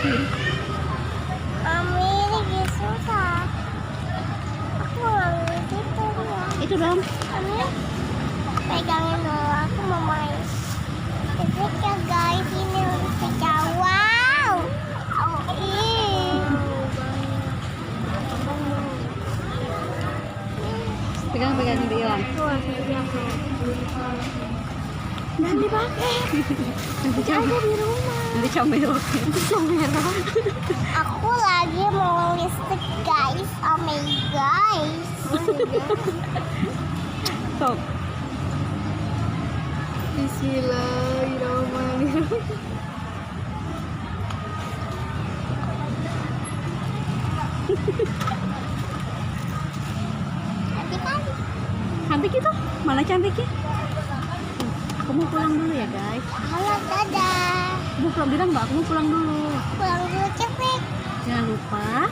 Mami lagi susah. Aku mau ngambil itu ya. Itu dong. Mami pegangin dulu. Aku mau main. Listrik ya guys, ini listrik ya. Wow. Ih. Pegang-pegang bilang. Dan dipakai. Nanti Ada di rumah. Nanti comel. Aku lagi mau listrik guys. Oh my guys. Stop. Bismillahirrahmanirrahim. Cantik itu? Mana cantiknya? Aku mau pulang dulu ya guys. Halo, dadah. Aku belum bilang mbak, aku mau pulang dulu. Pulang dulu cepet. Jangan lupa